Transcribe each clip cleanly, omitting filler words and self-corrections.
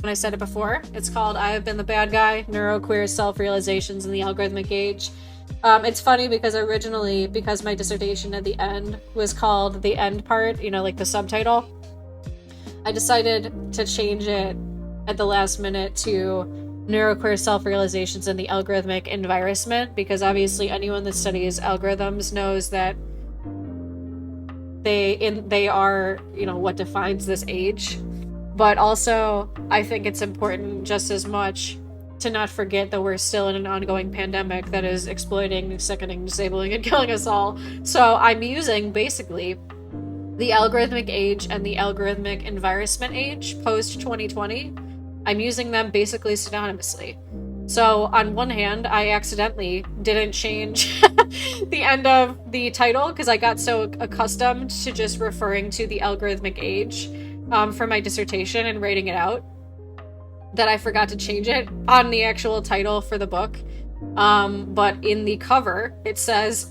when I said it before. It's called I Have Been the Bad Guy, Neuroqueer Self-Realizations in the Algorithmic Age. It's funny because originally, because my dissertation at the end was called the end part, like the subtitle, I decided to change it at the last minute to Neuroqueer Self-Realizations in the Algorithmic Environment, because obviously anyone that studies algorithms knows that they are, what defines this age. But also, I think it's important just as much to not forget that we're still in an ongoing pandemic that is exploiting, sickening, disabling, and killing us all. So I'm using basically the algorithmic age and the algorithmic environment age post 2020. I'm using them basically synonymously. So on one hand, I accidentally didn't change the end of the title because I got so accustomed to just referring to the algorithmic age for my dissertation and writing it out that I forgot to change it on the actual title for the book. But in the cover, it says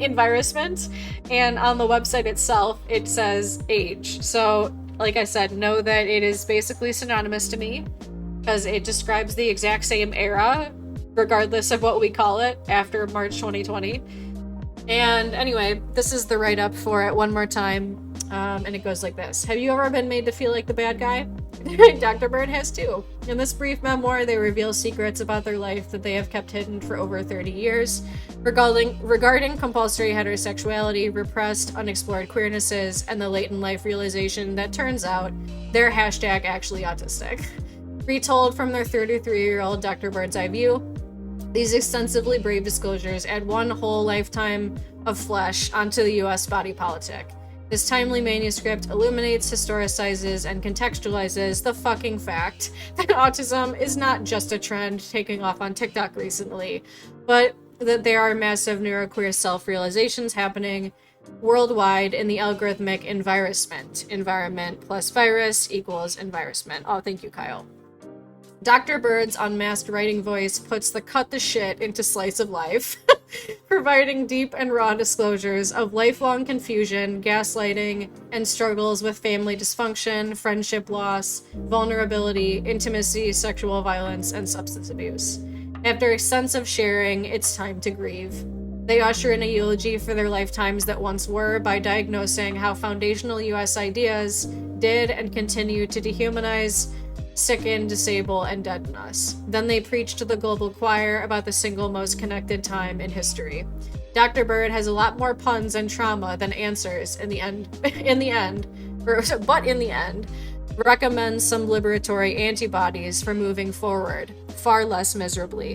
environment, and on the website itself, it says age. So, like I said, know that it is basically synonymous to me because it describes the exact same era, regardless of what we call it, after March 2020. And anyway, this is the write-up for it one more time. And it goes like this. Have you ever been made to feel like the bad guy? Dr. Bird has too. In this brief memoir, they reveal secrets about their life that they have kept hidden for over 30 years, regarding compulsory heterosexuality, repressed, unexplored queernesses, and the late-in life realization that turns out they're #actually autistic. Retold from their 33-year-old Dr. Bird's eye view, these extensively brave disclosures add one whole lifetime of flesh onto the US body politic. This timely manuscript illuminates, historicizes, and contextualizes the fucking fact that autism is not just a trend taking off on TikTok recently, but that there are massive neuroqueer self-realizations happening worldwide in the algorithmic environment. Environment plus virus equals environment. Oh, thank you, Kyle. Dr. Bird's unmasked writing voice puts the cut the shit into slice of life, providing deep and raw disclosures of lifelong confusion, gaslighting, and struggles with family dysfunction, friendship loss, vulnerability, intimacy, sexual violence, and substance abuse. After extensive sharing, it's time to grieve. They usher in a eulogy for their lifetimes that once were by diagnosing how foundational US ideas did and continue to dehumanize, sicken, disable, and deaden us. Then they preach to the global choir about the single most connected time in history. Dr. Bird has a lot more puns and trauma than answers but in the end, recommends some liberatory antibodies for moving forward, far less miserably.